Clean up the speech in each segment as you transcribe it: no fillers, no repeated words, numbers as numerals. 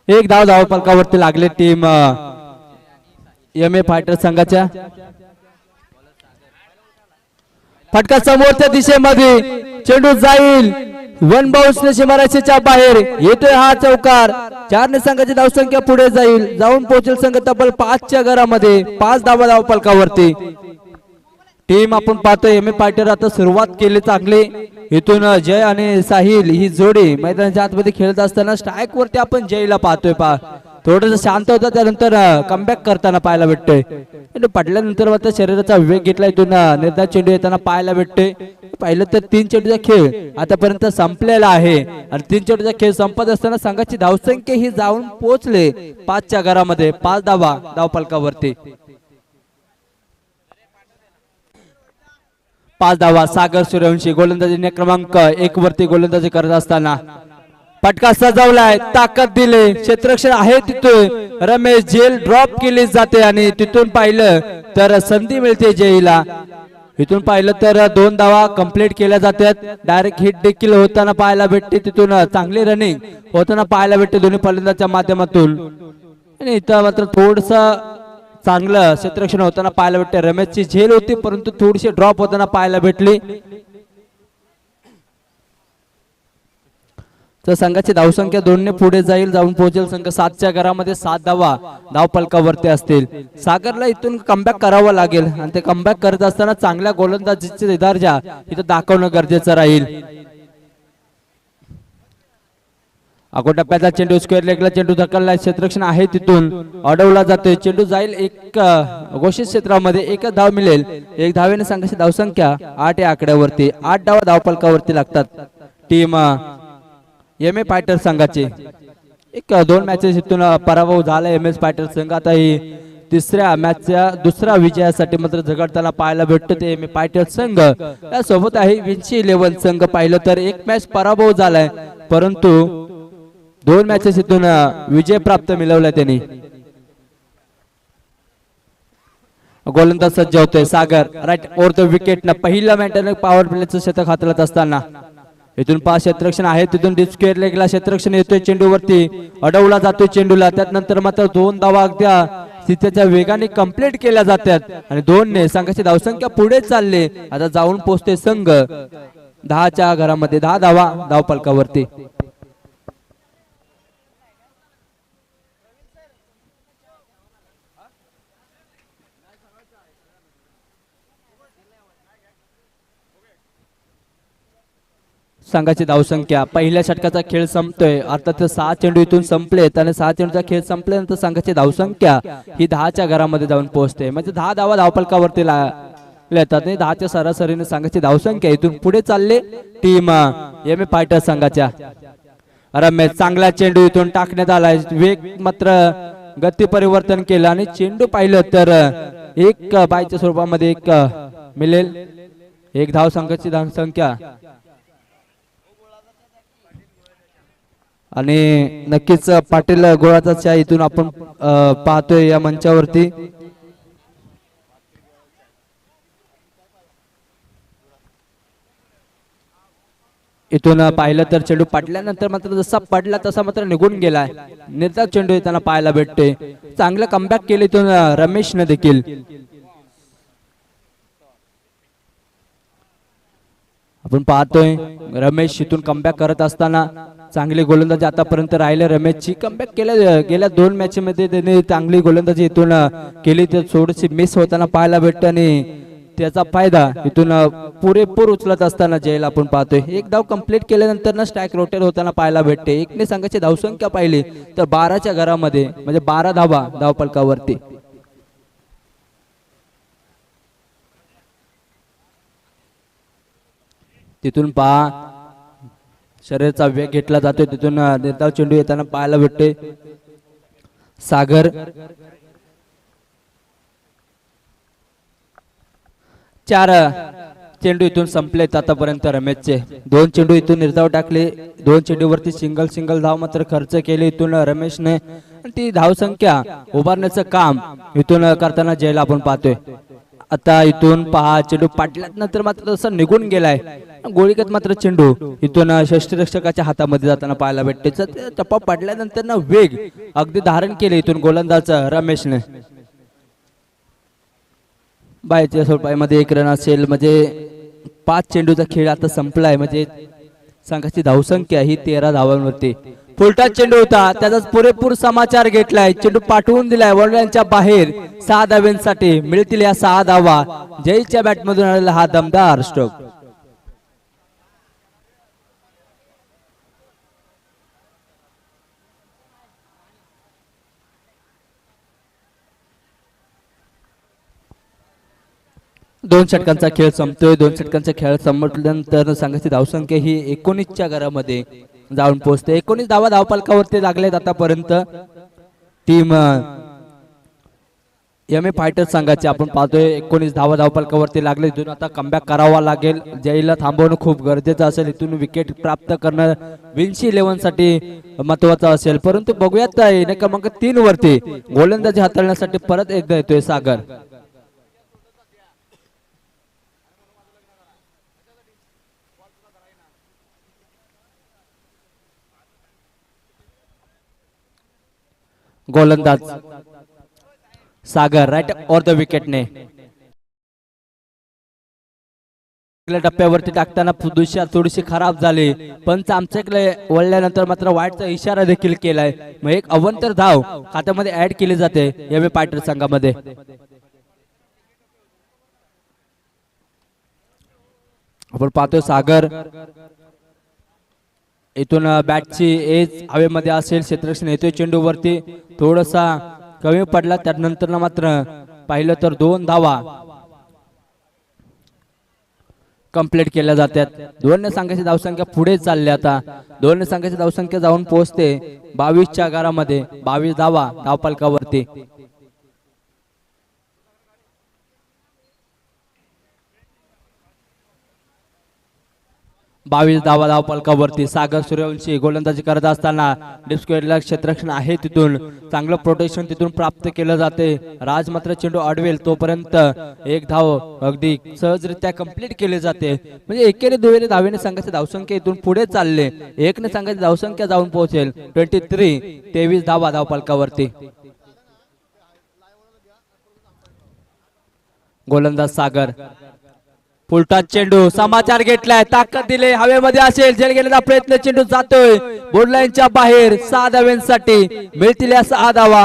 एक धाव धावफलकावरती लागले टीम एम ए फायटर संघाच्या। फटका समोरच्या दिशेमध्ये चेंडू जाईल वन बाउन्सने सीमारेषेच्या बाहेर येतोय हा चौकार। 4 संघाची धावसंख्या पुढे जाईल, जाऊन पोहोचेल संघ तब्बल 5च्या घरामध्ये। 5 धावा धावफलकावरती टीम आपण पाहतोय एम ए फायटर आता सुरुवात केली चांगली। इथून जय आणि साहिल ही जोडी मैदानाच्या आतमध्ये खेळत असताना स्ट्राइक वरती आपण जयला पाहतोय। थोडस शांत होता, त्यानंतर कमबॅक करताना पाहायला भेटतोय। पडल्यानंतर मात्र शरीराचा विवेक घेतला, इथून निर्धार चेंडू येताना पाहायला भेटतोय। पाहिलं तर 3 चेंडूचा खेळ आतापर्यंत संपलेला आहे आणि 3 चेंडूचा खेळ संपत असताना संघाची धावसंख्या ही जाऊन पोहोचले 5च्या घरामध्ये। 5 धावा धावफलकावरती। 5 धावा सागर सूर्यवंशी गोलंदाजी क्रमांक 1 वरती गोलंदाजी करत असताना फटका सजवलाय, ताकद दिले, क्षेत्ररक्षण आहे तिथून रमेश झेल ड्रॉप केली जाते आणि तिथून पाहिलं तर संधी मिळते जयला। इथून पाहिलं तर 2 धावा कंप्लीट केल्या जातात। डायरेक्ट हिट देखील होताना पाहायला भेटते, तिथून चांगली रनिंग होताना पाहायला भेटते दोन्ही फलंदाजांच्या माध्यमातून। आणि इथं मात्र थोडस चांगलं क्षेत्ररक्षण होताना पाहायला भेटते। रमेशची झेल होती परंतु थोडीशी ड्रॉप होताना पाहायला भेटली। तर संघाची धावसंख्या 2ने पुढे जाईल, जाऊन पोहोचेल संघ 7च्या घरामध्ये। 7 धावा धावफलकावरती असतील। सागरला इथून कमबॅक करावं लागेल आणि ते कमबॅक करत असताना चांगल्या गोलंदाजीचे दर्जा इथं दाखवणं गरजेचं राहील। अगोटप्प्याचा चेंडू स्क्वेअर लेगला चेंडू धक्कलला, क्षेत्ररक्षण आहे तिथून अडवला जातोय। चेंडू जाईल एक घोषित क्षेत्रामध्ये, 1 धाव मिळेल। 1 धावेने संघाची धावसंख्या 8 या आकड्यावरती। 8 धावा धावफलकावरती लागतात टीम एम ए फायटर संघाचे। 2 मॅचेस इथून पराभव झाला एम एस फायटर संघ। आता ही 3ऱ्या मॅचच्या दुसरा विजयासाठी मात्र झगडताना पाहायला भेटतो ते एम ए फायटर संघ। त्यासोबत आहे विंची 11 संघ। पाहिलं तर 1 मॅच पराभव झालाय परंतु 2 मॅचेस इथून विजय प्राप्त मिळवलाय त्यांनी। गोलंदाज सज्ज होतोय सागर राईट ओव्हर द विकेट न पहिल्या मॅचने पॉवर प्लेचं शतक हाताळत असताना इथून 5 क्षेत्ररक्षण आहे, तिथून डीप स्क्वेअर लेगला क्षेत्ररक्षण येतोय, चेंडूवरती अडवला जातोय चेंडूला। त्यानंतर मात्र 2 धावा अगद्या तिथेच्या वेगाने कंप्लीट केल्या जातात आणि 2ने संघाची धावसंख्या पुढे चालले। आता जाऊन पोहोचते संघ 10च्या घरामध्ये। 10 धावा धावफलकावरती। संघाची धावसंख्या पहिल्या षटकाचा खेळ संपतोय, अर्थात 6 चेंडू इथून संपले आणि 6 चेंडूचा खेळ संपल्यानंतर संघाची धावसंख्या ही 10च्या घरामध्ये जाऊन पोहोचते। म्हणजे 10 धावा धावफलकावरती येतात आणि 10च्या सरासरीने संघाची धावसंख्या इथून पुढे चालले टीम एम ए फायटर संघाच्या। रमेश चांगला चेंडू इथून टाकण्यात आलाय, वेग मात्र गती परिवर्तन केलं आणि चेंडू पाहिलं तर 1 बायच्या स्वरूपामध्ये 1 मिळेल। 1 धाव संघाची धावसंख्या आणि नक्कीच पाटील गोळाचा चहा इथून आपण पाहतोय या मंचावरती। इथून पाहिलं तर चेंडू पडल्यानंतर मात्र जसा पडला तसा मात्र निघून गेलाय। निर्धाव चेंडू येताना पाहायला भेटते, चांगलं कमबॅक केलं इथून रमेशने देखील। आपण पाहतोय रमेश इथून कमबॅक करत असताना चांगली गोलंदाजी आतापर्यंत राहिले रमेशची। कमबॅक गेल्या 2 मॅच मध्ये त्याने चांगली गोलंदाजी इथून केली, तर थोडीशी मिस होताना पाहायला भेटते आणि त्याचा फायदा इथून पुरेपूर उचलत असताना जयला आपण पाहतोय। 1 धाव कंप्लीट केल्यानंतर स्ट्राइक रोटेट होताना पाहायला भेटते। 1ने संघाची धावसंख्या पाहिली तर 12च्या घरामध्ये, म्हणजे 12 धावा धावफलकावरती। तिथून पहा शरीराचा वेग घेतला जातोय, तिथून निर्धाव चेंडू येताना पाहायला भेटते सागर। 4 चेंडू इथून संपलेत आतापर्यंत रमेशचे। 2 चेंडू इथून निर्धाव टाकले, 2 चेंडूवरती सिंगल धाव मात्र खर्च केले इथून रमेशने। ती धावसंख्या उभारण्याचं काम इथून करताना जयला आपण पाहतोय। आता इथून पहा चेंडू पाटल्यानंतर मात्र तसं निघून गेलाय गोळीगत मात्र चेंडू इथून षष्ठरक्षकाच्या हातामध्ये जाताना पाहायला भेटते टप्पा पडल्यानंतर ना वेग अगदी धारण केले इथून गोलंदाज रमेशने बाहेरच्या स्वरूपामध्ये एक रन असेल म्हणजे 5 चेंडूचा खेळ आता संपलाय म्हणजे संघाची धावसंख्या ही 13 धावांवरती फुलटा चेंडू होता त्याचा पुरेपूर समाचार घेतलाय चेंडू पाठवून दिलाय वडिलांच्या बाहेर 6 धाव्यांसाठी मिळतील या 6 धावा जयच्या बॅटमधून आलेला हा दमदार स्ट्रोक दोन षटकांचा खेळ संपतोय 2 षटकांचा खेळ संपल्यानंतर संघाची धावसंख्या ही 19च्या घरामध्ये जाऊन पोहोचते 19 धावा धावफलकावरती लागलेत आतापर्यंत टीम एम ए फायटर संघाचे आपण पाहतोय 19 धावा धावफलकावरती लागले इथून आता कमबॅक करावा लागेल जयला थांबवणं खूप गरजेचं असेल इथून विकेट प्राप्त करणं विन्सी 11 साठी महत्वाचं असेल परंतु बघूयात क्रमांक 3 वरती गोलंदाजी हाताळण्यासाठी परत एकदा येतोय सागर गोलंदाज सागर राइट ऑर द विकेटने टप्प्यावरती टाकताना दिशा थोडीशी खराब झाली पंच आमच्याकडे वळल्यानंतर मात्र वाईटचा इशारा देखील केलाय मग एक अवंतर धाव खात्यामध्ये ऍड केली जाते एम ए फायटर संघामध्ये आपण पाहतोय सागर इथून बॅटची एज हवेमध्ये असेल क्षेत्ररक्षण येतोय चेंडूवरती थोडासा कमी पडला त्यानंतर मात्र पाहिलं तर 2 धावा कंप्लीट केल्या जातात दोन संघाची धावसंख्या पुढे चालली आता दोन संघाची धावसंख्या जाऊन पोहोचते 22च्या घरामध्ये 22 धावा धावफलकावरती 22 धावा धावफलकावरती सागर सूर्यवंशी गोलंदाजी करत असताना डीप स्क्वेअरला क्षेत्ररक्षण आहे तिथून चांगलं प्रोटेक्शन तिथून प्राप्त केलं जाते राज मात्र चेंडू अडवेल तोपर्यंत एक धाव अगदी सहजरित्या कंप्लीट केले जाते म्हणजे एकेरी दुहेरी धावेने संघाची धावसंख्या इथून पुढे चालले एकने संघाची धावसंख्या जाऊन पोहोचेल 23 धावा धावफलकावरती गोलंदाज सागर फुलटा चेंडू समाचार घेतलाय ताकद दिले हवेमध्ये असेल झेल गेलेला प्रयत्न चेंडू जातोय बोर्ड लाईनच्या बाहेर 6 धाव्यांसाठी मिळतील या 6 धावा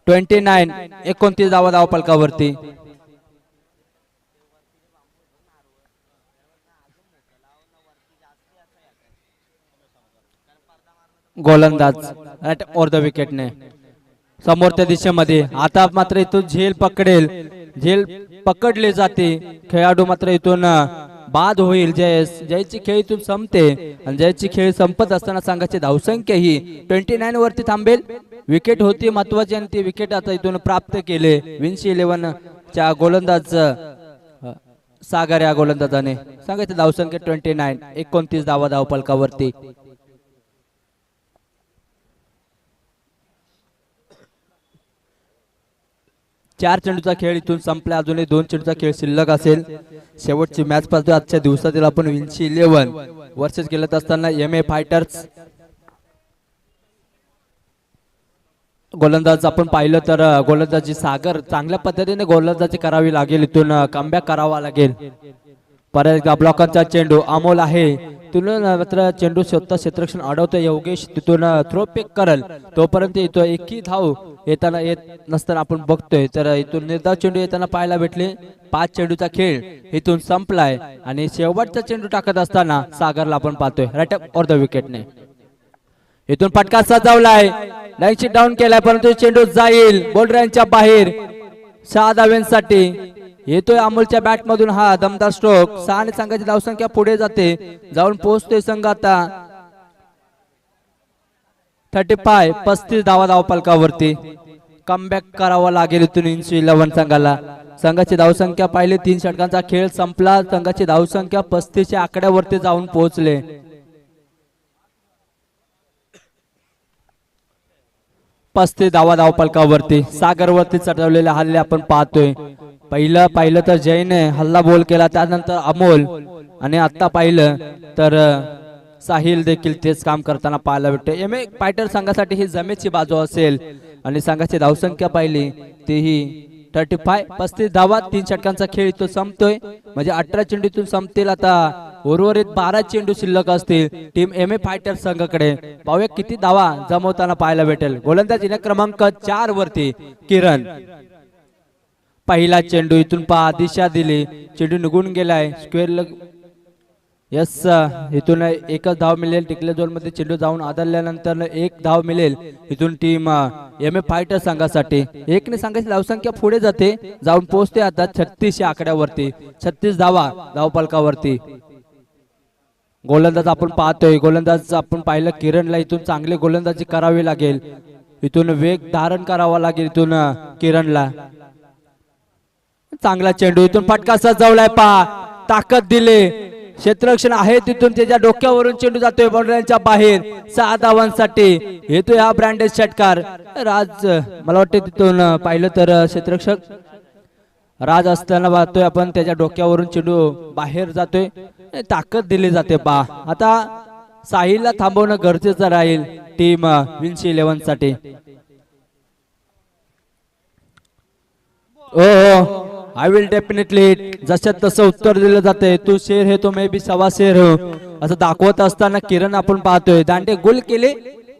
29 धावा धावफलकावरती गोलंदाज राइट ऑर द विकेटने समोरच्या दिशेमध्ये आता मात्र इथून झेल पकडले जाते खेळाडू मात्र इथून बाद होईल जयची खेळ इथून संपते आणि जयची खेळ संपत असताना संघाची धावसंख्या ही 29 वरती थांबेल विकेट होती महत्वाची आणि ती विकेट आता इथून प्राप्त केले विन्सी 11 च्या गोलंदाज सागर या गोलंदाजाने संघाची धावसंख्या 29 धावा धावफलकावरती 4 चेंडूचा खेळ इथून संपला अजूनही 2 चेंडूचा खेळ शिल्लक असेल शेवटची मॅच पाहतोय आजच्या दिवसातील आपण विन्सी 11 वर्सेस खेळत असताना एम ए फायटर्स गोलंदाज आपण पाहिलं तर गोलंदाजी सागर चांगल्या पद्धतीने गोलंदाजी करावी लागेल इथून कमबॅक करावा लागेल परत एकदा ब्लॉकरचा चेंडू अमोल आहे तिथून मात्र चेंडू स्वतः क्षेत्ररक्षण अडवतो योगेश तिथून थ्रो पिक करल तोपर्यंत येतो एकही धाव येताना येत नसताना आपण बघतोय तर इथून निर्धाव चेंडू येताना पाहायला भेटले 5 चेंडूचा खेळ इथून संपलाय आणि शेवटचा चेंडू टाकत असताना सागरला आपण पाहतोय राइट ऑर द विकेटने इथून फटका सजवलाय लाईनशी डाऊन केलाय परंतु चेंडू जाईल बॉलरांच्या बाहेर 6 धाव्यांसाठी येतोय अमोलच्या बॅट मधून हा दमदार स्ट्रोक 6 ने संघाची धावसंख्या पुढे जाते जाऊन पोहोचतोय संघ आता 35 धावा धावफलकावरती कमबॅक करावा लागेल इथून विन्सी 11 संघाला संघाची धावसंख्या पाहिली 3 षटकांचा खेळ संपला संघाची धावसंख्या 35 च्या आकड्यावरती जाऊन पोहोचले 35 धावा धावपलकावरती सागरवरती चढवलेले हल्ले आपण पाहतोय। पाहिलं तर जयने हल्ला बोल केला, त्यानंतर अमोल, आणि आता पाहिलं तर साहिल देखील तेच काम करताना पाहायला भेटते। एम ए फायटर संघासाठी ही जमेची बाजू असेल आणि संघाची धावसंख्या पाहिली तेही 35 धावा, 3 षटकांचा खेळ इथं संपतोय, म्हणजे 18 चेंडूतून संपतील। आता उर्वरित 12 चेंडू शिल्लक असतील टीम एम ए फायटर संघाकडे। पाहूया किती धावा जमवताना पाहायला भेटेल। गोलंदाज क्रमांक 4 वरती किरण। पहिला चेंडू इथून पहा, दिशा दिली, चेंडू निघून गेलाय स्क्वेअर। यस, इथून एकच धाव मिळेल। टिकले झोन मध्ये चेंडू जाऊन आदळल्यानंतर 1 धाव मिळेल इथून टीम एम ए फायटर संघासाठी। 1 ने संघाची धावसंख्या पुढे जाते, जाऊन पोहोचते आता 36 या आकड्यावरती। 36 धावा धावपलकावरती। गोलंदाज आपण पाहतोय, गोलंदाज आपण पाहिलं किरणला इथून चांगली गोलंदाजी करावी लागेल, इथून वेग धारण करावा लागेल इथून किरणला। चांगला चेंडू इथून फटका सजवलाय, पहा ताकद दिले, क्षेत्ररक्षण आहे तिथून त्याच्या डोक्यावरून चेंडू जातोय बाउंड्रीच्या बाहेर। 6 धावांसाठी येतोय हा ब्रँडेड षटकार। राज, मला वाटतं तिथून पाहिलं तर क्षेत्ररक्षक राज असताना पाहतोय आपण, त्याच्या डोक्यावरून चेंडू बाहेर जातोय, ताकद दिली जाते। पहा आता साहिलला थांबवणं गरजेचं राहील टीम विन्स 11 साठी। ओ आय विल डेफिनेटली हिट, जसं तसं उत्तर दिलं जाते। तू शेर है तो मैं भी सवा शेर हूं असं दाखवत असताना किरण आपण पाहतोय दांडे गोल केले,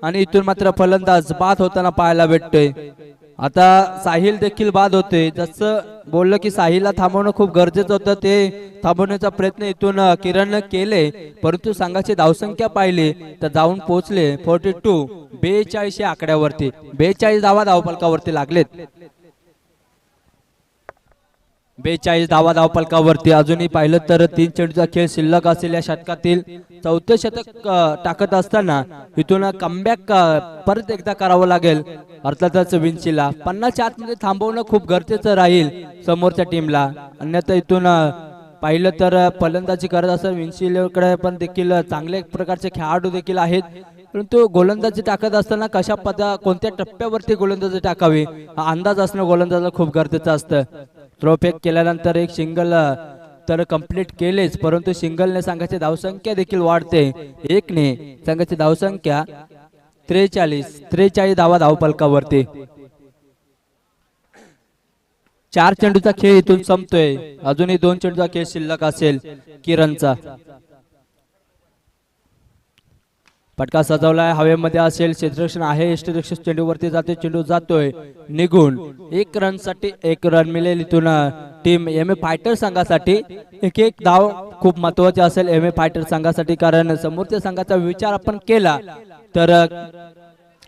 आणि इथून मात्र फलंदाज बाद होताना पाहायला भेटतोय। आता साहिल देखील बाद होते, जसं बोललं की साहिलला थांबवणं खूप गरजेचं होतं, ते थांबवण्याचा प्रयत्न इथून किरणने केले, परंतु संघाची धावसंख्या पाहिली तर जाऊन पोहोचले 42 या आकड्यावरती। 42 धावा धावपलकावरती लागलेत। 42 धावा धावपलकावरती। अजूनही पाहिलं तर 3 चेंडूचा खेळ शिल्लक असेल या षटकातील। 4थे षटक टाकत असताना इथून कमबॅक परत एकदा करावं लागेल अर्थातच विन्सीला। 50च्या आतमध्ये थांबवणं खूप गरजेचं राहील समोरच्या टीमला, अन्यथा इथून पाहिलं तर फलंदाजी करत असेल विन्सीकडे पण देखील चांगले प्रकारचे खेळाडू देखील आहेत, परंतु गोलंदाजी टाकत असताना कोणत्या टप्प्यावरती गोलंदाजी टाकावी हा अंदाज असणं गोलंदाजाला खूप गरजेचं असतं। थ्रो फेक केल्यानंतर एक सिंगल तर कंप्लीट केलेच, परंतु सिंगलने संघाची धावसंख्या देखील वाढते। 1 ने संघाची धावसंख्या 43 धावा धावपलकावरती। 4 चेंडूचा खेळ इथून संपतोय, अजूनही 2 चेंडूचा खेळ शिल्लक असेल किरणचा। फटका सजवलाय, हवेमध्ये असेल, क्षेत्ररक्षण आहे, क्षेत्ररक्षक चेंडूवरती जाते, चेंडू जातोय निघून। 1 रन साठी 1 रन मिळेल इथून टीम एम ए फायटर संघासाठी। एक धाव खूप महत्वाची असेल एम ए फायटर संघासाठी, कारण समोरच्या संघाचा विचार आपण केला तर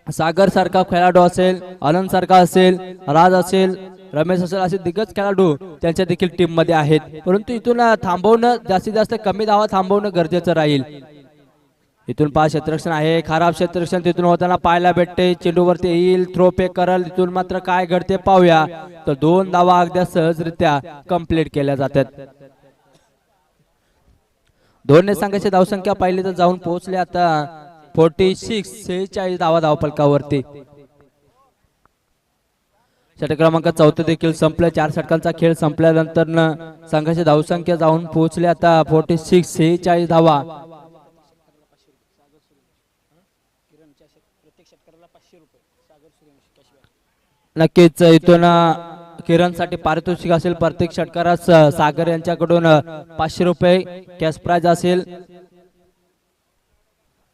सागर सारखा खेळाडू असेल, आनंद सारखा असेल, राज असेल, रमेश असेल, असे दिग्गज खेळाडू त्यांच्या देखील टीम मध्ये आहेत, परंतु इथून थांबवणं जास्तीत जास्त कमी धावा थांबवणं गरजेचं राहील। इथून 5 क्षेत्ररक्षण आहे, खराब क्षेत्ररक्षण तिथून होताना पाहायला भेटते। चेंडूवरती येईल, थ्रो पे करल, इथून मात्र काय घडते पाहूया। तर 2 धावा अगदी सहजरित्या कंप्लीट केल्या जातात। 2 ने संघाची धावसंख्या पाहिली तर जाऊन पोहोचले आता 46 धावा धावपलकावरती। षटक क्रमांक 4 देखील संपले। 4 षटकांचा खेळ संपल्यानंतर संघाची धावसंख्या जाऊन पोहोचले आता 46 धावा। नक्कीच इथून किरणसाठी पारितोषिक असेल, प्रत्येक षटकारास सागर यांच्याकडून 500 रुपये कॅश प्राइज असेल।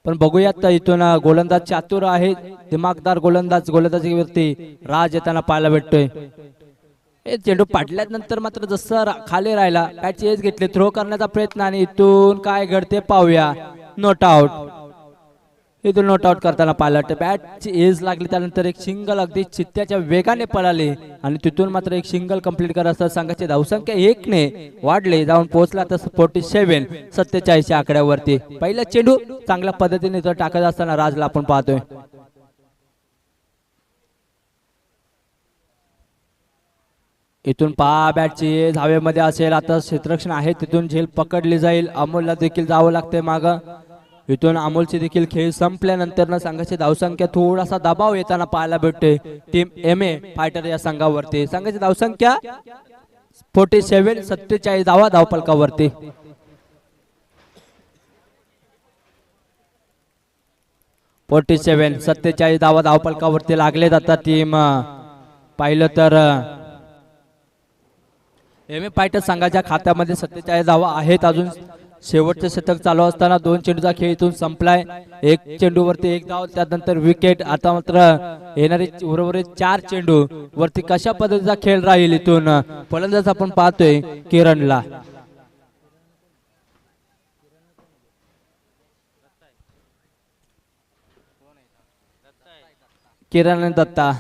पण बघूयात इथून गोलंदाज चातुर आहे, दिमागदार गोलंदाजीवरती राज येताना पाहायला भेटतोय। चेंडू पाडल्यानंतर मात्र जसं खाली राहिला, बॅटची एज घेतली, थ्रो करण्याचा प्रयत्न, आणि इथून काय घडते पाहूया। नॉट आउट, इथून नॉट आउट करताना पाहिलं तर बॅटची एज लागली, त्यानंतर एक सिंगल अगदी चित्त्याच्या वेगाने पळाले, आणि तिथून मात्र एक सिंगल कंप्लीट करत असताना संघाची धावसंख्या 1 ने वाढले, जाऊन पोहोचला तर 47 या आकड्यावरती। पहिला चेंडू चांगल्या पद्धतीने तो टाकत असताना राजला आपण पाहतोय। इथून पहा बॅटची एज हवेमध्ये असेल, आता क्षेत्ररक्षण आहे तिथून झेल पकडली जाईल, अमोलला देखील जावं लागतंय मागं। इथून अमोलची देखील खेळ संपल्यानंतर संघाची धावसंख्या थोडासा दबाव येताना पाहायला भेटते टीम एम ए फायटर या संघावरती। संघाची धावसंख्या 47 47 धावा धावफलकावरती। फोर्टी 47 धावा धावफलकावरती लागले जातात। टीम पाहिलं तर एम ए फायटर संघाच्या खात्यामध्ये 47 धावा आहेत। अजून शेवटचे षटक चालू असताना 2 चेंडूचा खेळ इथून संपलाय। 1 चेंडूवरती 1 धाव, त्यानंतर विकेट। आता मात्र येणारे उर्वरित 4 चेंडू वरती कशा पद्धतीचा खेळ राहील इथून फलंदाज आपण पाहतोय किरणला। किरण दत्ता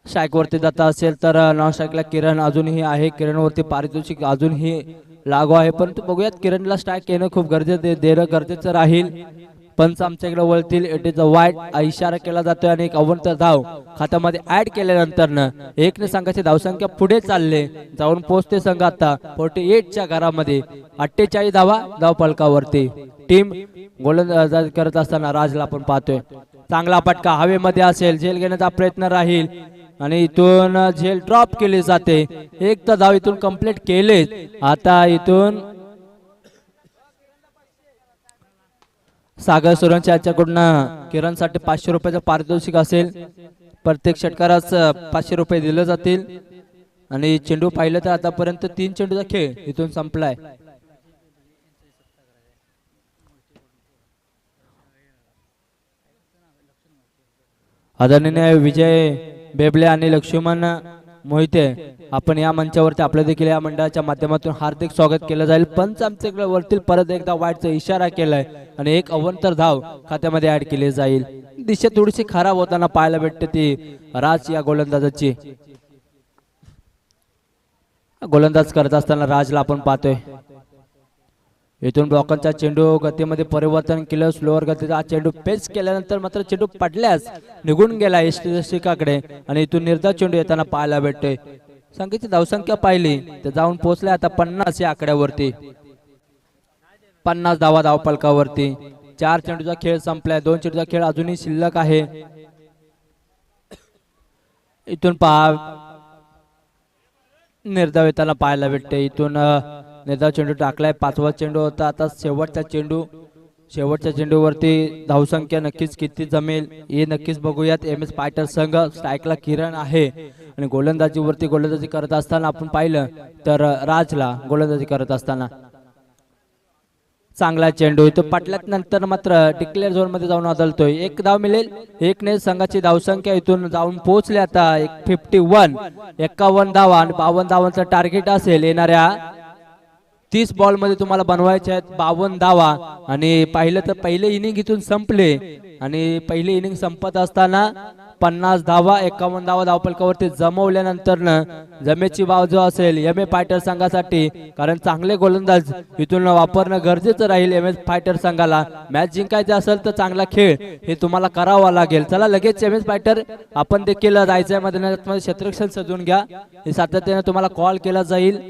स्ट्राईक वरती दत्ता असेल तर नॉन स्ट्राईकला किरण अजूनही आहे। किरण वरती पारितोषिक अजूनही लागू आहे, परंतु बघूयात किरणला स्ट्राईक येणं खूप देणं गरजेचं राहील। पंच आमच्याकडे वळतील। इट इज अ वाईड इशारा केला जातोय आणि एक अवंतर धाव खात्यामध्ये ऍड केल्यानंतर 1 ने संघाची धावसंख्या पुढे चालले जाऊन पोहोचते संघ आता 48 च्या घरामध्ये। 48 धावा धावफलकावरती टीम गोलंदाजी करत असताना राजला आपण पाहतोय। चांगला फटका हवेमध्ये असेल, झेल घेण्याचा प्रयत्न राहील आणि इथून झेल ड्रॉप केली जाते। एक तर धाव इथून कंप्लीट केले। आता इथून सागर सुरंश यांच्याकडून किरणसाठी 500 रुपयाचं पारितोषिक असेल। प्रत्येक षटकारास 500 रुपये दिले जातील आणि चेंडू पाहिलं तर आतापर्यंत 3 चेंडूचा खेळ इथून संपलाय। आदरणीय विजय बेबले आणि लक्ष्मण मोहिते आपण या मंचावरती आपल्या देखील या मंडळाच्या माध्यमातून हार्दिक स्वागत केलं जाईल। पंच आमच्याकडे वरतील परत एकदा वाईटचा इशारा केलाय आणि एक अवंतर धाव खात्यामध्ये ऍड केली जाईल। दिशा थोडीशी खराब होताना पाहायला भेटते ती राज या गोलंदाजाची। गोलंदाज करत असताना राजला आपण पाहतोय। इथून ब्लॉकरचा चेंडू गतीमध्ये परिवर्तन केलं, स्लोअर गतीचा चेंडू पेच केल्यानंतर मात्र चेंडू पडल्यास निघून गेला यष्टीकडे आणि इथून निर्धाव चेंडू येताना पाहायला भेटतोय। संघाची धावसंख्या पाहिली तर जाऊन पोहोचले आता 50 या आकड्यावरती। 50 धावा धावफलकावरती। 4 चेंडूचा खेळ संपलाय, 2 चेंडूचा खेळ अजूनही शिल्लक आहे। इथून पहा निर्धाव येताना पाहायला भेटते। इथून निर्धाव चेंडू टाकलाय, 5वा चेंडू होता। आता शेवटच्या चेंडूवरती धावसंख्या नक्कीच किती जमेल हे नक्कीच बघूयात। एम एस फायटर संघ स्ट्राईकला किरण आहे आणि गोलंदाजी करत असताना आपण पाहिलं तर राजला गोलंदाजी करत असताना चांगला चेंडू तो पटल्यात नंतर मात्र डिक्लेअर झोन मध्ये जाऊन आदळतोय। 1 धाव मिळेल। 1 ने संघाची धावसंख्या इथून जाऊन पोहोचली आता 51 धावा आणि 52 धावांचं टार्गेट असेल। येणाऱ्या 30 बॉल मध्ये तुम्हाला बनवायचे आहेत 52 धावा आणि पाहिलं तर पहिले इनिंग इथून संपले आणि पहिले इनिंग संपत असताना 50 धावा 51 धावा धावफलकावरती जमवल्यानंतर जमेची बाजू जो असेल एम ए फायटर संघासाठी, कारण चांगले गोलंदाज इथून वापरणं गरजेचं राहील। एम ए फायटर संघाला मॅच जिंकायचे असेल तर चांगला खेळ हे तुम्हाला करावा लागेल। चला लगेच एम ए फायटर आपण देखील जायचंय मैदानात, क्षेत्ररक्षण सजवून घ्या। हे सातत्याने तुम्हाला कॉल केला जाईल।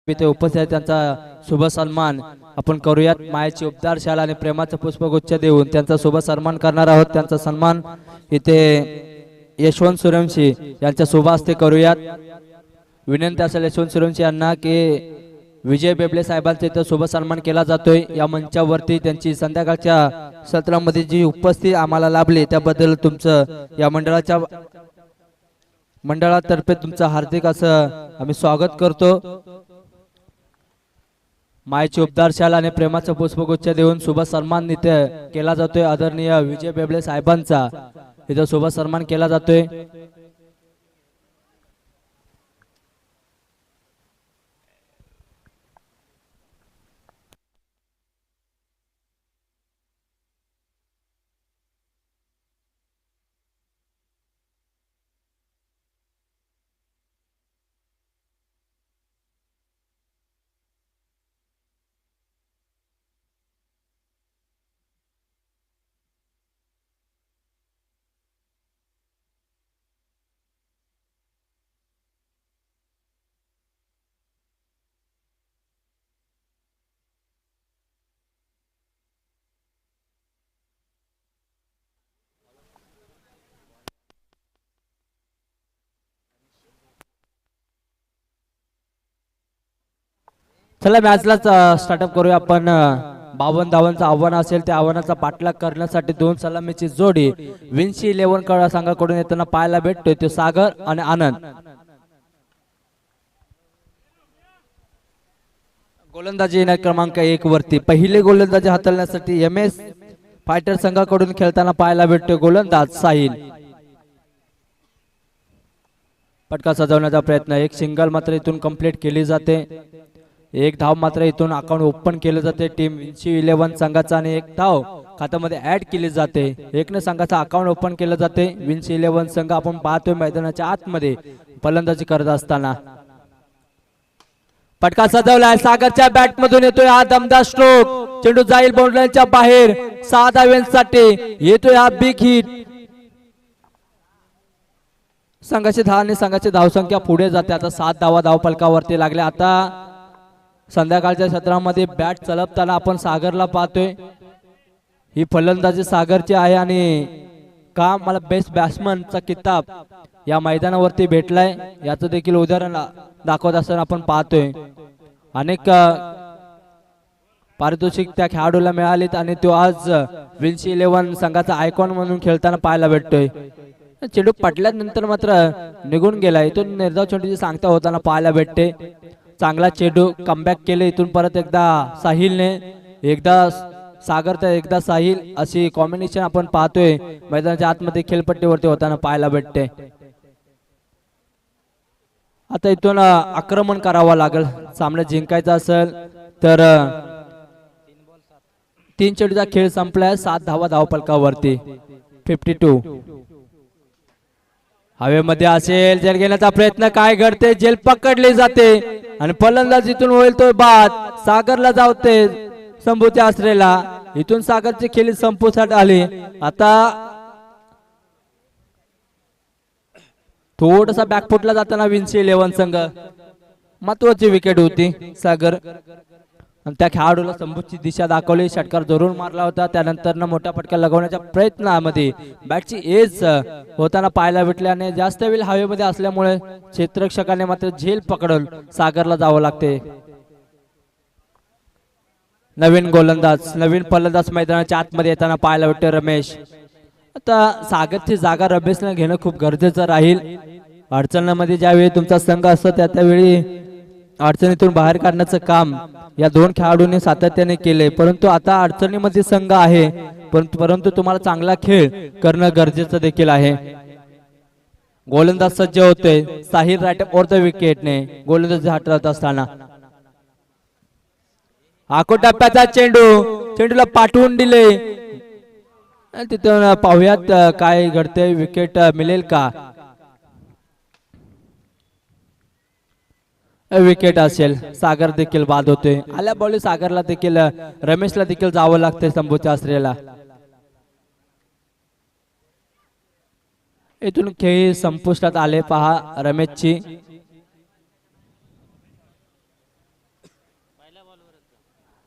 इथे उपस्थित आहे त्यांचा शुभ सन्मान आपण करूयात। मायाची उपदार शाल आणि प्रेमाचं पुष्पगुच्छ देऊन त्यांचा शुभ सन्मान करणार आहोत। त्यांचा सन्मान इथे यशवंत सूर्यवंशी यांच्या शुभ हस्ते करूयात। विनंती असेल यशवंत सूर्यवंशी यांना की विजय बेबले साहेबांचा इथं शुभ सन्मान केला जातोय। या मंचावरती त्यांची संध्याकाळच्या सत्रामध्ये जी उपस्थिती आम्हाला लाभली त्याबद्दल तुमचं या मंडळातर्फे तुमचं हार्दिक असं आम्ही स्वागत करतो। मायेची उपदारशाल आणि प्रेमाचं पुष्पगुच्छ देऊन शुभ सन्मान इथे केला जातोय। आदरणीय विजय बेबले साहेबांचा इथं शुभ सन्मान केला जातोय। चला मॅचला स्टार्टअप करूया आपण। 52 धावांचं आव्हान असेल त्या आव्हानाचा पाठलाग करण्यासाठी दोन सलामीची जोडी विन्सी 11 संघाकडून येताना पाहायला भेटतोय तो सागर आणि आनंद। गोलंदाजी क्रमांक 1 वरती पहिले गोलंदाजी हाताळण्यासाठी MS फायटर संघाकडून खेळताना पाहायला भेटतोय गोलंदाज साहिल। पटका सजवण्याचा प्रयत्न, एक सिंगल मात्र इथून कंप्लीट केली जाते। एक धाव मात्र इथून अकाउंट ओपन केले जाते टीम विन्सी 11 संघाचा आणि एक धाव खात्यामध्ये ऍड केली जाते। एकने संघाचा अकाउंट ओपन केलं जाते। विन्सी 11 संघ आपण पाहतोय मैदानाच्या आतमध्ये फलंदाजी करत असताना पटका सजवलाय सागरच्या बॅट मधून येतोय हा दमदार स्ट्रोक। चेंडू जाईल बाउंड्रीच्या बाहेर 6 धावांसाठी येतोय हा बिग हिट। संघाची संघाची धावसंख्या पुढे जाते। आता 7 धावा धावफलकावरती लागल्या। आता संध्याकाळच्या क्षेत्रामध्ये बॅट चलपताना आपण सागरला पाहतोय। ही फलंदाजी सागरची आहे आणि का मला बेस्ट बॅट्समनचा किताब या मैदानावरती भेटलाय याचं देखील उदाहरण दाखवत असताना आपण पाहतोय। अनेक पारितोषिक त्या खेळाडूला मिळालीत आणि तो आज विन्सी 11 संघाचा आयकॉन म्हणून खेळताना पाहायला भेटतोय। चेंडू पडल्यानंतर मात्र निघून गेलाय। इथून निर्धाव चेंडूची सांगता होताना पाहायला भेटते। चांगला चेंडू कमबॅक केले इथून परत एकदा साहिलने, एकदा सागर तर एकदा साहिल अशी कॉम्बिनेशन आपण पाहतोय मैदानाच्या आतमध्ये खेळपट्टीवरती होताना पाहायला भेटते। आता इथून आक्रमण करावं लागेल सामना जिंकायचा असेल तर। 3 चेंडूचा खेळ संपलाय। 7 धावा धावफलकावरती 52। हवेमध्ये असेल जेल घेण्याचा प्रयत्न, काय घडते जेल पकडली जाते आणि फलंदाज इथून होईल तो बाद। सागरला जावते संभूती आश्रेला। इथून सागरची खेळी संपुष्टात आली। आता थोडासा बॅकफुटला जाताना विन्सी 11 संघ महत्वाची विकेट होती सागर आणि त्या खेळाडूला संभूतची दिशा दाखवली। षटकार जरूर मारला होता। त्यानंतर मोठा फटका लगवण्याच्या प्रयत्नामध्ये बॅटची एज होताना पाहायला भेटले आणि जास्त वेळ हवेमध्ये असल्यामुळे क्षेत्ररक्षकाने मात्र झेल पकडून सागरला जावं लागते। नवीन गोलंदाज नवीन फलंदाज मैदानाच्या आतमध्ये येताना पाहायला भेटते रमेश। आता सागरची जागा रमेशने घेणं खूप गरजेचं राहील। अडचणीमध्ये ज्यावेळी तुमचा संघ असतो त्यावेळी अडचणीतून बाहेर काढण्याचं काम या दोन खेळाडूंनी सातत्याने केले। परंतु आता अडचणीमध्ये संघ आहे परंतु तुम्हाला चांगला खेळ करणं गरजेचं देखील आहे। गोलंदाज सज्ज होतोय साहिल राईट ऑफ द विकेटने गोलंदाज हाताळत असताना आखो टप्प्याचा चेंडूला पाठवून दिले। तिथून पाहुयात काय घडते, विकेट मिळेल का। विकेट असेल, सागर देखील बाद होतोय। आल्या बॉल सागरला देखील रमेशला देखील जावं लागतंय संभूच्या आश्रयाला। इथून खेळ संपुष्टात आले पहा रमेशची।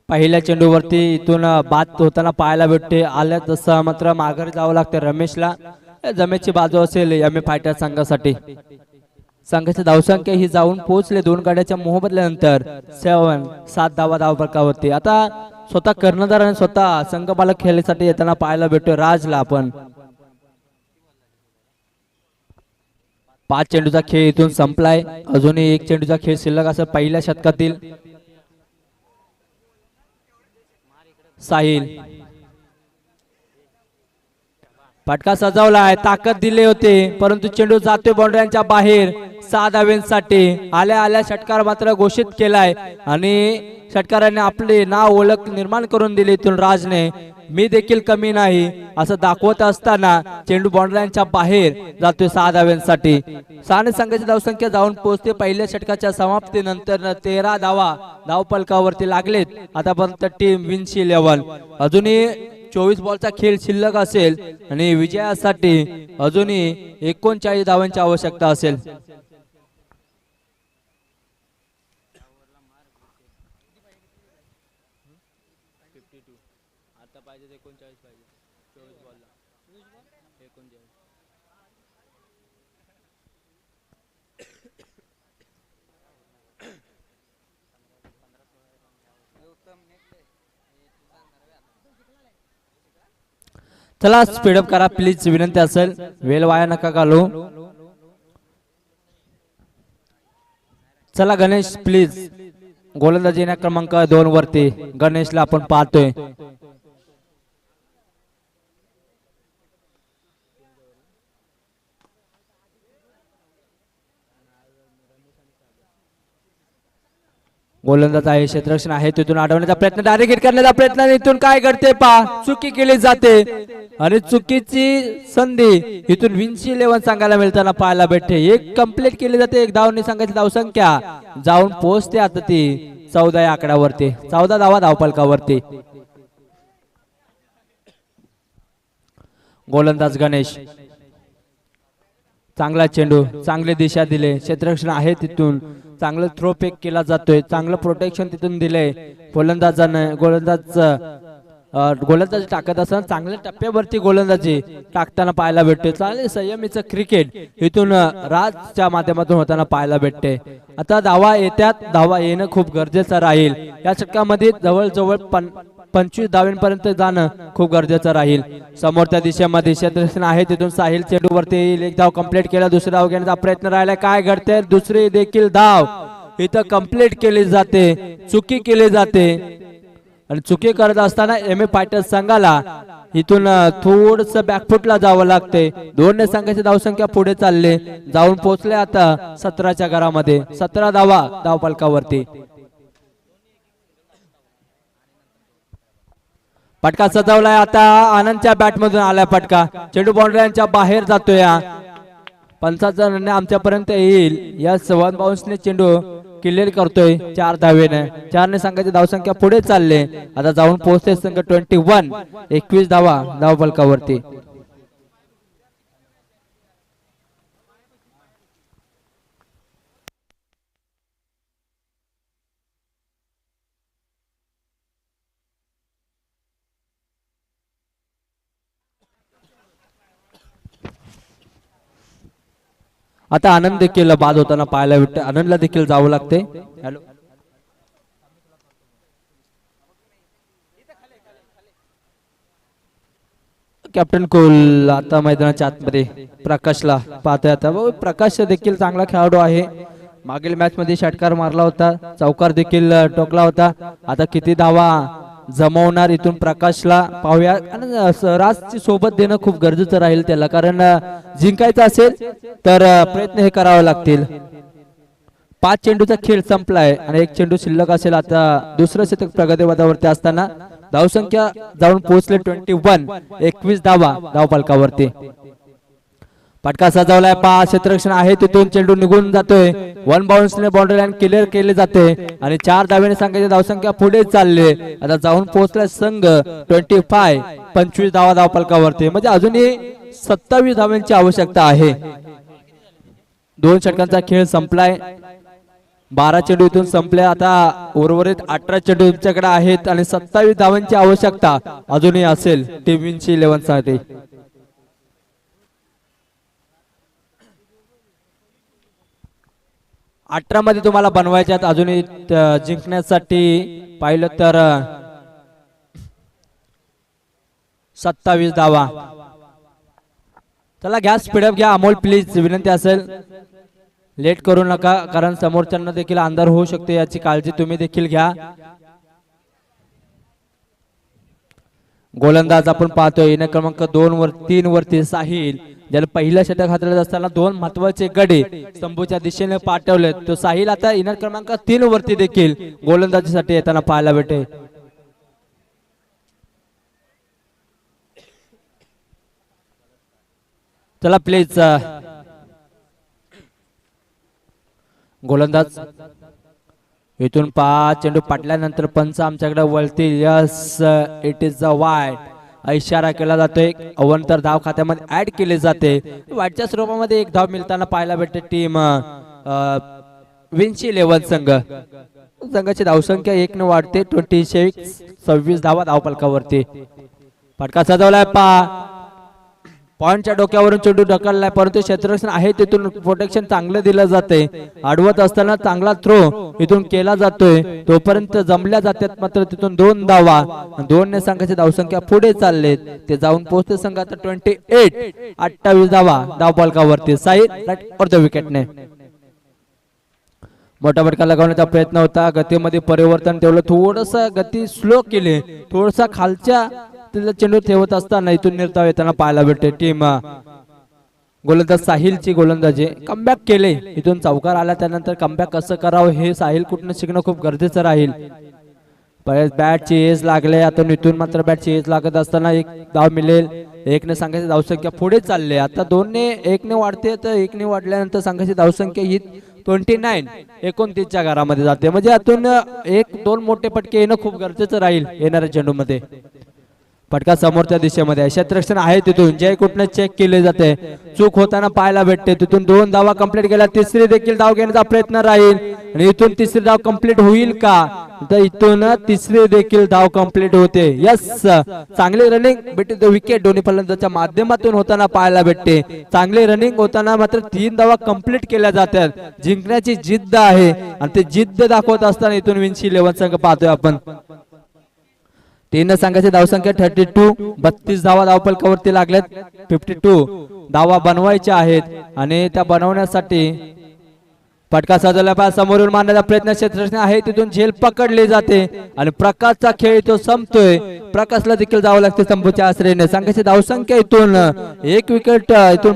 पहिल्या चेंडूवरती इथून बाद होताना पाहायला भेटते। आल्या तसं मात्र माघारी जावं लागतं रमेशला। जमेची बाजू असेल एम ए फायटर संघासाठी। संघाची धावसंख्या ही जाऊन पोहोचले 2 गाड्याच्या मोहबदल्यानंतर 7 धावा धावफलकावरती. आता स्वतः कर्णधार आणि स्वतः संघबालक खेळण्यासाठी येताना पाहायला भेटतोय राजला आपण. 5 चेंडूचा खेळ इथून संपलाय. अजूनही 1 चेंडूचा खेळ शिल्लक असं पहिल्या षटकातील. साहिल फटका सजवलाय, ताकद दिले होते परंतु चेंडू जातोय बाउंड्रीच्या बाहेर. 6 धावांसाठी आल्या आल्या षटकार मात्र घोषित केलाय आणि षटकाराने आपले नाव ओळख निर्माण करून दिली. इथून राजने मी देखील कमी नाही असं दाखवत असताना चेंडू बाउंड्रीच्या बाहेर जातोय 6 धावांसाठी. साने संघाची धावसंख्या जाऊन पोहोचते पहिल्या षटकाच्या समाप्तीनंतर 13 धावा धावफलकावरती लागलेत आतापर्यंत टीम विन्स 11. अजूनही 24 बॉलचा खेळ शिल्लक असेल आणि विजयासाठी अजूनही 39 धावांची आवश्यकता असेल. चला स्पीडअप करा प्लीज, विनंती असेल. वेळ वाया नका घालू. चला गणेश प्लीज. गोलंदाजी क्रमांक 2 वरती गणेशला आपण पाहतोय. गोलंदाज आहे, क्षेत्ररक्षण आहे, तिथून अडवण्याचा प्रयत्न, डायरेक्ट हिट करण्याचा प्रयत्न. इथून काय घडते पहा, चुकी केली जाते आणि चुकीची संधी इथून विन्स 11 सांगायला मिळताना पाहायला भेटते. एक कंप्लीट केली जाते, 1 धावने संघाची धावसंख्या जाऊन पोहोचते आता ती 14 या आकड्यावरती. 14 धावा धावफलकावरती. गोलंदाज गणेश, चांगला चेंडू, चांगली दिशा दिले, क्षेत्ररक्षण आहे, तिथून चांगलं थ्रो फेक केला जातोय, चांगलं प्रोटेक्शन तिथून दिलंय गोलंदाजानं. गोलंदाजी टाकत असताना चांगल्या टप्प्यावरती गोलंदाजी टाकताना पाहायला भेटते. चांगले संयमीचं क्रिकेट इथून राजच्या माध्यमातून होताना पाहायला भेटते. आता धावा येतात, धावा येणं खूप गरजेचं राहील. या षटकामध्ये जवळजवळ 25 धावांपर्यंत जाणं खूप गरजेचं राहील. समोरच्या दिशेमध्ये क्षेत्ररक्षण आहे, तिथून साहिल चेंडूवरती येईल. 1 धाव कंप्लीट केला, दुसरी धाव घेण्याचा प्रयत्न राहिला. काय घडते, दुसरी देखील धाव इथं कंप्लीट केली जाते, चुकी केली जाते. आणि चुकी करत असताना एम ए फायटर्स संघाला इथून थोडस बॅकफुटला जावं लागते. 2 संघाची धावसंख्या पुढे चालले, जाऊन पोहोचले आता 17च्या घरामध्ये. 17 धावा धावफलकावरती. फटका सजवलाय, आता आनंदच्या बॅट मधून आलाय फटका, चेंडू बाउंड्रीच्या बाहेर जातोय. पंचाचा निर्णय आमच्यापर्यंत येईल. या 1 बाउन्सने चेंडू क्लिअर करतोय 4 धावेने. 4 संघाची धावसंख्या पुढे चालले, आता जाऊन पोहोचते संघ 21 धावा धावफलकावरती. आता आनंद देखील बाद होताना पाहायला भेटते. आनंदला देखील जावं लागते. हॅलो, कॅप्टन कोल आता मैदानाच्या आतमध्ये प्रकाशला पाहतोय. आता प्रकाश देखील चांगला खेळाडू आहे. मागील मॅच मध्ये षटकार मारला होता, चौकार देखील टोकला होता. आता किती धावा जमवणार इथून प्रकाशला पाहूया. आणि राजची सोबत देणं खूप गरजेचं राहील त्याला, कारण जिंकायचं असेल तर प्रयत्न हे करावे लागतील. 5 चेंडूचा खेळ संपलाय आणि 1 चेंडू शिल्लक असेल. आता दुसरं शतक प्रगतीपथावरती असताना धावसंख्या जाऊन पोहोचले 21 धावा धावफलकावरती. फटका सजवलाय, 5 क्षेत्ररक्षण आहे, तिथून चेंडू निघून जातोय. 1 बाउन्सने बाउंड्री लाईन क्लिअर केले जाते आणि 4 धावेने संघाची धावसंख्या पुढे चालले. आता जाऊन पोहोचला संघ 25 धावा धावफलकावरती. म्हणजे अजूनही 27 धावांची आवश्यकता आहे. 2 षटकांचा खेळ संपलाय. 12 चेंडू इथून संपले. आता उर्वरित 18 चेंडू तुमच्याकडे आहेत आणि 27 धावांची आवश्यकता अजूनही असेल टीम विन्स 11 साठी. 18 मध्ये तुम्हाला बनवायच्यात अजूनही जिंकण्यासाठी पाहिलं तर 27 धावा. चला घ्या स्पीडअप घ्या अमोल प्लीज विनंती असेल लेट करू नका कारण समोरच्यांना देखील अंधार होऊ शकते याची काळजी तुम्ही देखील घ्या. गोलंदाज आपण पाहतोय येणे क्रमांक 3 वरती साहिल ज्याला पहिलं षटक हाताळत असताना 2 महत्वाचे गडे स्तंभूच्या दिशेने पाठवले. तो साहिल आता इनर क्रमांक 3 वरती देखील गोलंदाजीसाठी येताना पाहायला भेटेल. चला प्लीज गोलंदाज इथून 5 चेंडू पाटल्यानंतर पंच आमच्याकडे वळतील. यस इट इज अ वाईट इशारा केला जातोय. अवंतर धाव खात्यामध्ये ऍड केले जाते. वाईटच्या स्वरूपामध्ये एक धाव मिळताना पाहायला भेटते टीम विंची 11 संघाची धावसंख्या 1 ने वाढते. 26 धावा धावफलकावरती. फटका सजवलाय पॉइंटच्या डोक्यावरून चेंडू ढकललाय परंतु क्षेत्ररक्षण आहे तिथून प्रोटेक्शन चांगलं दिलं जाते. आडवत असताना चांगला थ्रो इथून केला जातोय तोपर्यंत जमल्या जातात मात्र तिथून 2 धावा 2 ने संघाची धावसंख्या पुढे चाललेत. ते जाऊन पोहोचते संघात 28 धावा धावफलकावरती. साईड राईट ऑर द विकेटने मोठा फटका लगावण्याचा प्रयत्न होता. गतीमध्ये परिवर्तन ठेवलं थोडस गती स्लो केली थोडसा खालच्या चेंडू ठेवत असताना इथून निर्धाव येताना पाहायला भेटते. टीम गोलंदाज साहिलची गोलंदाजी कमबॅक केले. इथून चौकार आला त्यानंतर कमबॅक कसं करावं हे साहिल कुठनं शिकणं खूप गरजेचं राहील. बॅटची एज लागले आता इथून मात्र बॅटची एज लागत असताना 1 धाव मिळेल. 1 ने संघाची धावसंख्या पुढे चालले. आता 2 ने 1 ने वाढते तर 1 ने वाढल्यानंतर संघाची धावसंख्या ही 29 च्या घरामध्ये जाते. म्हणजे यातून 1-2 मोठे फटके येणं खूप गरजेचं राहील येणाऱ्या चेंडूमध्ये. फटका समोरच्या दिशेमध्ये क्षेत्ररक्षण आहे तिथून जय कुठनं चेक केले जाते. चूक होताना पाहायला भेटते. तिथून 2 धावा कंप्लीट केल्या. तिसरी देखील धाव घेण्याचा प्रयत्न राहील आणि इथून तिसरी धाव कंप्लीट होईल का तर इथून तिसरी देखील धाव कंप्लीट होते. यस चांगली रनिंग बिटवीन द विकेट दोन्ही फलंदाजाच्या माध्यमातून होताना पाहायला भेटते. चांगली रनिंग होताना मात्र 3 धावा कंप्लीट केल्या जातात. जिंकण्याची जिद्द आहे आणि ते जिद्द दाखवत असताना इथून विंची 11 संघ पाहतोय आपण. 3 संघाची धावसंख्या 32 धावा धावफलकावरती लागल्यात. 52 धावा बनवायच्या आहेत आणि त्या बनवण्यासाठी फटका सजवला समोरून मारण्याचा प्रयत्न क्षेत्ररक्षण आहे तिथून झेल पकडली जाते आणि प्रकाशचा खेळ तो संपतोय. प्रकाशला देखील जावं लागते स्तंभूच्या आश्रयाने. संघाची धावसंख्या इथून 1 विकेट इथून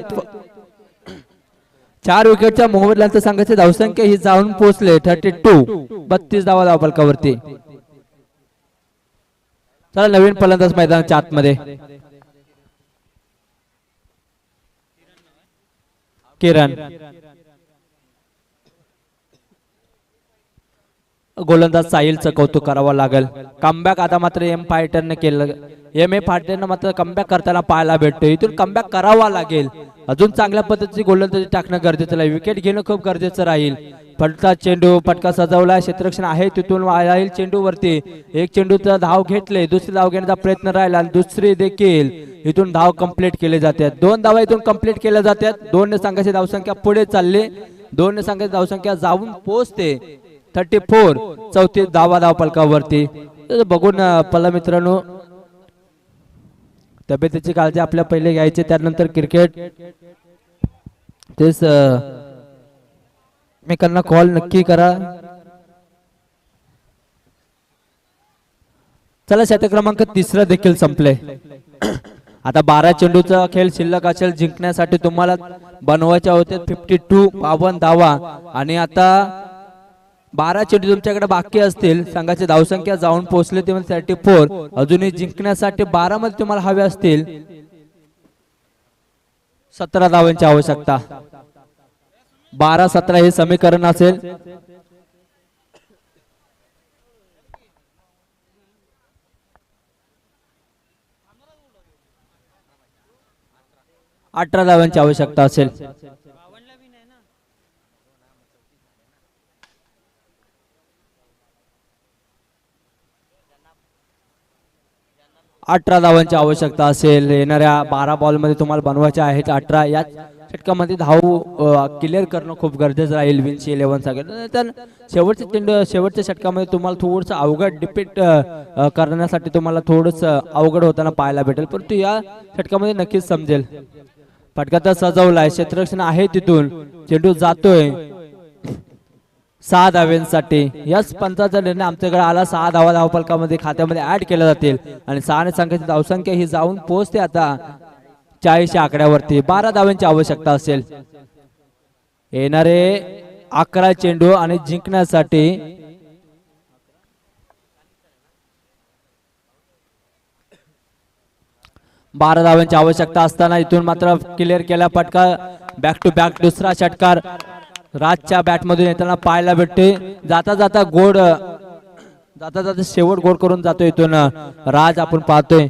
4 विकेटच्या मोबदल्यानंतर संघाची धावसंख्या ही जाऊन पोहोचले 32 धावा धावफलकावरती. चला नवीन फलंदाज मैदानाच्या आतमध्ये किरण गोलंदाज साहिलचं कौतुक करावं लागेल. कमबॅक आता मात्र एम फायटरने केलं. एम ए फायटरने मात्र कमबॅक करताना पाहायला भेटतो. इथून कमबॅक करावा लागेल. अजून चांगल्या पद्धतीची गोलंदाजी टाकणं गरजेचं आहे. विकेट घेणं खूप गरजेचं राहील. फटका चेंडू फटका सजवला क्षेत्ररक्षण आहे तिथून राहील चेंडूवरती. 1 चेंडूचा धाव घेतले. दुसरी धाव घेण्याचा प्रयत्न राहिला आणि दुसरी देखील इथून धाव कंप्लीट केले जातात. 2 धावा इथून कंप्लीट केल्या जातात. 2 ने संघाची धावसंख्या पुढे चालली. 2 ने संघाची धावसंख्या जाऊन पोहोचते 34 34 धावा धावफलकावरती. बघून पला मित्रांनो तब्येतीची काळजी आपल्या पहिले घ्यायची त्यानंतर क्रिकेट तेच एकमेकांना कॉल नक्की करा. चला षटक क्रमांक 3 देखील संपले. आता 12 चेंडूचा खेळ शिल्लक असेल. जिंकण्यासाठी तुम्हाला बनवायच्या होत्या 52 धावा आणि आता 12 चेंडू तुमच्याकडे बाकी असतील. संघाची धावसंख्या जाऊन पोहोचले ते 34. अजूनही जिंकण्यासाठी 12 मध्ये तुम्हाला हवे असतील 17 धावांची आवश्यकता. 12-17 हे समीकरण असेल. अठरा धावांची आवश्यकता असेल. 18 धावांची आवश्यकता असेल. येणाऱ्या 12 बॉल मध्ये तुम्हाला बनवायचे आहेत 18. या षटकामध्ये धाव क्लिअर करणं खूप गरजेचं राहील विंची 11 साठी. तर शेवटच्या षटकामध्ये तुम्हाला थोडंसं अवघड डिपेंड करण्यासाठी तुम्हाला थोडंसं अवघड होताना पाहायला भेटेल, परंतु या षटकामध्ये नक्कीच समजेल. फटका तर सजवलाय, क्षेत्ररक्षण आहे तिथून चेंडू जातोय 6 धाव्यांसाठी. यस पंचाचा निर्णय आमच्याकडे आला. 6 धावा धावफलकामध्ये खात्यामध्ये ऍड केल्या जातील आणि 6 संख्येची धावसंख्या ही जाऊन पोहोचते आता 40 आकड्यावरती. 12 धावांची आवश्यकता असेल. येणारे 11 चेंडू आणि जिंकण्यासाठी 12 धावांची आवश्यकता असताना इथून मात्र क्लिअर केला फटका. बॅक टू बॅक दुसरा षटकार राजच्या बॅट मधून येताना पाहायला भेटते. जाता जाता शेवट गोड करून जातो इथून राज. आपण पाहतोय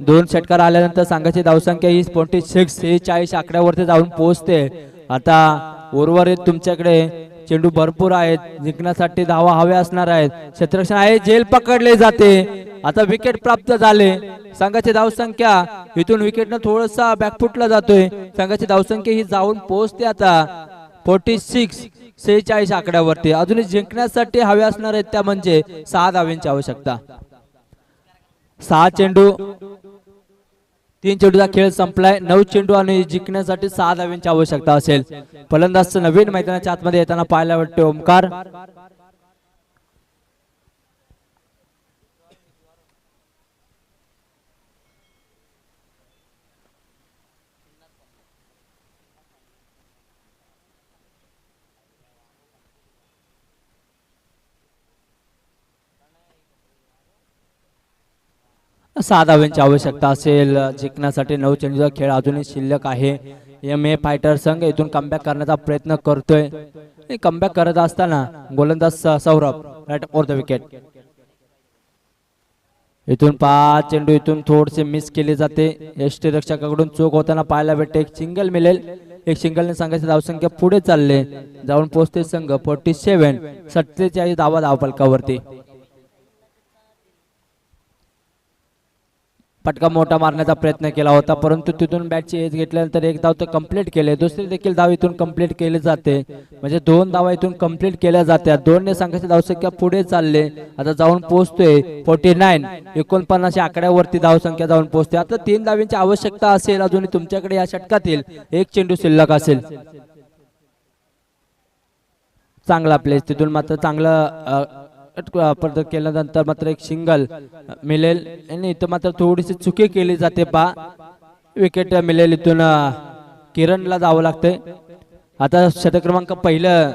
2 षटकार आल्यानंतर संघाची धावसंख्या ही 46 आकड्यावरती जाऊन पोहोचते. आता उर्वरित तुमच्याकडे चेंडू भरपूर आहेत, जिंकण्यासाठी धावा हव्या असणार आहेत. क्षेत्ररक्षण आहे, जेल पकडले जाते. आता विकेट प्राप्त झाले. संघाची धावसंख्या इथून विकेटनं थोडासा बॅकफुटला जातोय. संघाची धावसंख्या ही जाऊन पोहोचते आता 46 आकड्यावरती. अजूनही जिंकण्यासाठी हव्या असणार आहेत त्या म्हणजे 6 धाव्यांची आवश्यकता. 6 चेंडू 3 चेंडूचा खेळ संपलाय. 9 चेंडू आणि जिंकण्यासाठी 6 धाव्यांची आवश्यकता असेल. फलंदाज नवीन मैदानाच्या आतमध्ये येताना पाहायला वाटते ओमकार. सात धावांची आवश्यकता असेल. जिंकण्यासाठी 9 चेंडूचा खेळ अजूनही शिल्लक आहे. एम.ए. फायटर संघ इथून कमबॅक करण्याचा प्रयत्न करतोय. कमबॅक करत असताना गोलंदाज Saurabh right over the wicket. इथून 5 चेंडू इथून थोडेसे मिस केले जाते. यष्टी रक्षकाकडून चूक होताना पाहायला भेटते. एक सिंगल मिळेल. एक सिंगलने संघाची धावसंख्या पुढे चालले जाऊन पोहोचते संघ 47 धावा धावफलकावरती. फटका मोठा मारण्याचा प्रयत्न केला होता, परंतु तिथून बॅटची एज घेतल्यानंतर एक धाव तर कंप्लीट केले. दुसरी देखील धाव इथून कंप्लीट केली जाते. म्हणजे 2 धावा इथून कंप्लीट केल्या जात्या. 2 ने संघाची धावसंख्या पुढे चालले. आता जाऊन पोहोचतोय 49 आकड्यावरती धावसंख्या जाऊन पोहोचते. आता 3 धावांची आवश्यकता असेल अजून तुमच्याकडे या षटकातील. एक चेंडू शिल्लक असेल. चांगला प्लेस तिथून मात्र चांगलं पद्धत केल्यानंतर मात्र एक सिंगल मिळेल आणि इथं मात्र थोडीशी चुकी केली जाते. विकेट मिळेल. इथून किरणला जावं लागतंय. आता षटक क्रमांक पहिलं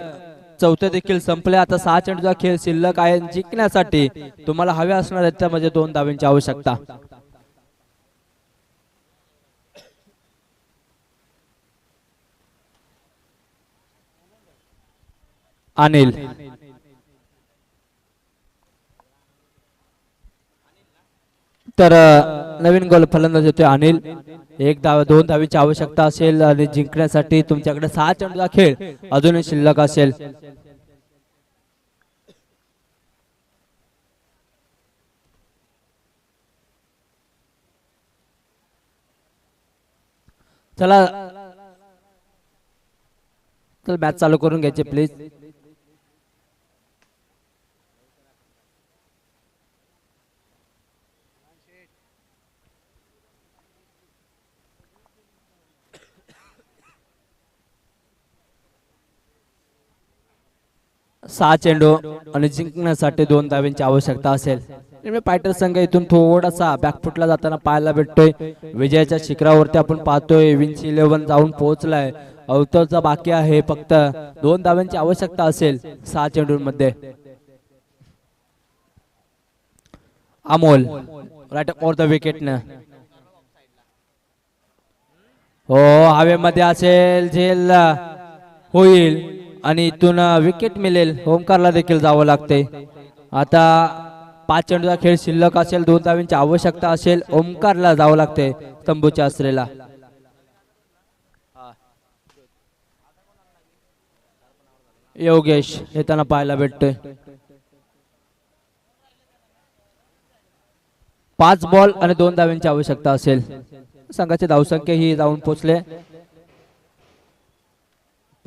4 देखील संपले. आता 6 चेंडूचा खेळ शिल्लक आहे. जिंकण्यासाठी तुम्हाला हव्या असणार आहेत त्यामध्ये 2 धावांची आवश्यकता. अनिल तर नवीन गोल फलंदाज येतोय अनिल. 2 धावीची आवश्यकता असेल आणि जिंकण्यासाठी तुमच्याकडे 6 चेंडूचा खेळ अजूनही शिल्लक असेल. चला मॅच चालू करून घ्यायचे प्लीज. सहा चेंडू आणि जिंकण्यासाठी 2 धावांची आवश्यकता असेल. फायटर संघ इथून थोडासा बॅकफुटला जाताना पाहायला भेटतोय. विजयाच्या शिखरावरती आपण पाहतोय विंच 11 जाऊन पोहोचलाय. अवतरचा बाकी आहे. फक्त 2 धावांची आवश्यकता असेल 6 चेंडूंमध्ये. Amol right over the wicket न हो हवेमध्ये असेल. झेल होईल आणि इथून विकेट मिळेल. ओमकारला देखील जावं लागते. आता 5 चेंडूचा खेळ शिल्लक असेल. 2 धावांची आवश्यकता असेल. ओमकारला जावं लागते तंबूच्या आसरेला. योगेश येताना पाहायला भेटतोय. 5 बॉल आणि 2 धावांची आवश्यकता असेल. संघाची धावसंख्या ही जाऊन पोहोचले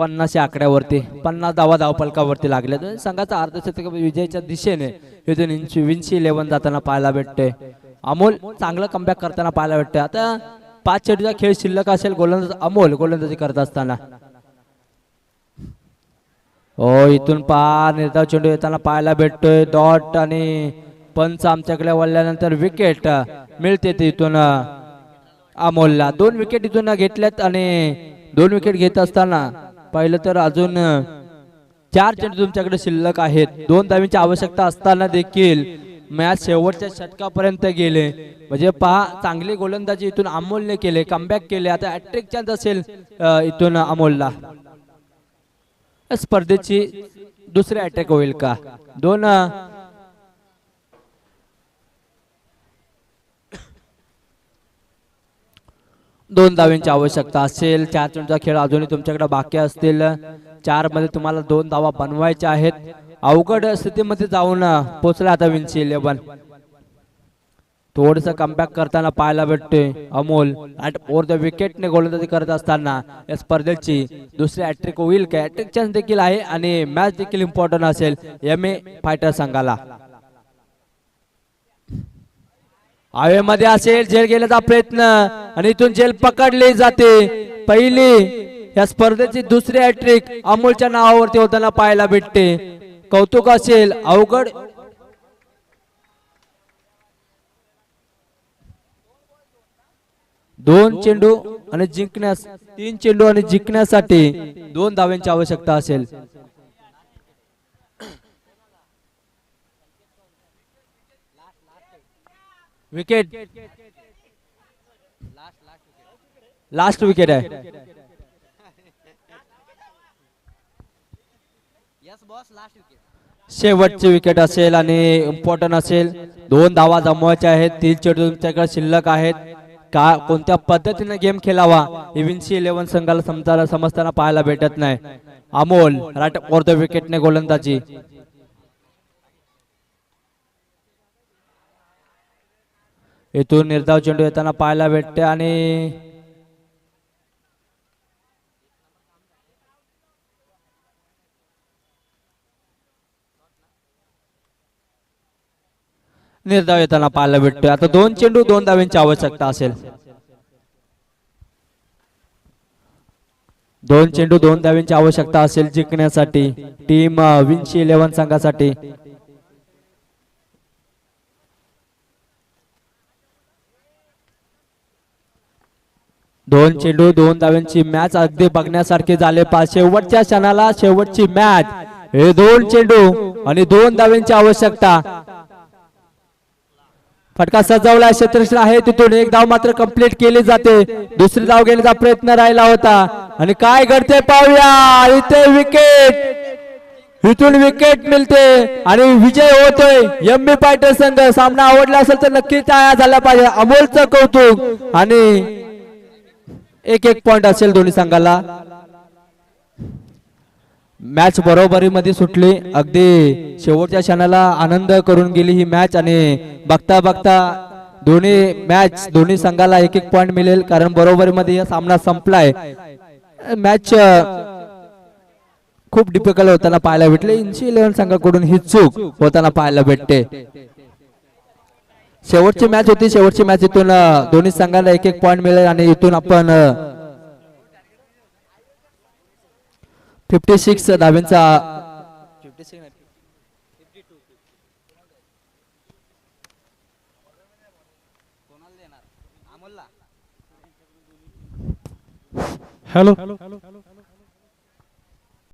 50 या आकड्यावरती 50 धावा धावफलकावरती लागले. संघाचा अर्धशतक विजयाच्या दिशेने इथून विंची 11 जाताना पाहायला भेटते. अमोल चांगलं कमबॅक करताना पाहायला भेटते. आता 5 चेंडूचा खेळ शिल्लक असेल. गोलंदाज अमोल गोलंदाजी करत असताना इथून निर्धाव चेंडू येताना पाहायला भेटतोय. डॉट आणि पंच आमच्याकडे वळल्यानंतर विकेट मिळते इथून अमोलला. 2 विकेट इथून घेतल्यात आणि 2 विकेट घेत असताना पाहिलं तर अजून 4 चेंडू तुमच्याकडे शिल्लक आहेत. 2 धावींची आवश्यकता असताना देखील मॅच शेवटच्या षटकापर्यंत गेले. म्हणजे पहा चांगली गोलंदाजी इथून अमोलने केले. कमबॅक केले. आता हॅट्रिक चान्स असेल इथून अमोलला. स्पर्धेची दुसरी अटॅक होईल का? 2 धावांची आवश्यकता असेल. 4 चेंडूचा खेळ अजूनही तुमच्याकडे बाकी असतील. 4 मध्ये तुम्हाला 2 धावा बनवायच्या आहेत. अवघड स्थितीमध्ये जाऊन पोहोचला आता विंची 11. थोडस कमबॅक करताना पाहायला भेटतोय अमोल. ओव्हर द विकेटने गोलंदाजी करत असताना या स्पर्धेची दुसरी हॅट्रिक होईल का? हॅट्रिक चान्स देखील आहे आणि मॅच देखील इम्पॉर्टंट असेल एमए फायटर संघाला. हवेमध्ये असेल. झेल गेल्याचा प्रयत्न आणि इथून झेल पकडली जाते. पहिली या स्पर्धेची दुसरी हॅट्रिक अमोलच्या नावावरती होताना पाहायला भेटते. कौतुक असेल. अवघड 2 चेंडू आणि जिंकण्यास 3 चेंडू आणि जिंकण्यासाठी 2 धावांची आवश्यकता असेल. विकेट लास्ट विकेट आहे. शेवटची विकेट असेल आणि इम्पॉर्टंट असेल. 2 धावा जमवायच्या आहेत. 3 चेंडू तुमच्याकडे शिल्लक आहेत. का कोणत्या पद्धतीने गेम खेळावा विंची 11 संघाला समजताना पाहायला भेटत नाही. अमोल राईट ओव्हर द विकेटने गोलंदाजी. इथून निर्धाव चेंडू येताना पाहायला भेटते आणि निर्धाव येताना पाहायला भेटतोय. आता 2 चेंडू 2 धावांची आवश्यकता असेल. 2 चेंडू 2 धावांची आवश्यकता असेल जिंकण्यासाठी टीम विंची 11 संघासाठी. दोन चेंडू 2 धावांची मॅच अगदी बघण्यासारखी झाले. शेवटच्या क्षणाला शेवटची मॅच. हे 2 चेंडू आणि 2 धावांची आवश्यकता. फटका सजवला क्षेत्ररक्षण आहे. तिथून 1 धाव मात्र कंप्लीट केली जाते. दुसरी धाव घेण्याचा प्रयत्न राहिला होता आणि काय घडते पाहूया. इथे विकेट. इथून विकेट मिळते आणि विजय होतोय एमबी फायटर संघ. सामना आवडला असेल तर नक्कीच टाळ्या झाल्या पाहिजे. अमोलचं कौतुक आणि 1-1 पॉइंट असेल दोन्ही संघाला. मॅच बरोबरीमध्ये सुटली. अगदी शेवटच्या क्षणाला आनंद करून गेली ही मॅच आणि बघता बघता दोन्ही संघाला 1-1 पॉइंट मिळेल कारण बरोबरीमध्ये हा सामना संपलाय. मॅच खूप डिफिकल्ट होताना पाहायला भेटले. विंची 11 संघाकडून ही चूक होताना पाहायला भेटते. शेवटची मॅच होती. शेवटची मॅच इथून दोन्ही संघाला 1-1 पॉइंट मिळेल आणि इथून आपण 56 धावांचा हॅलो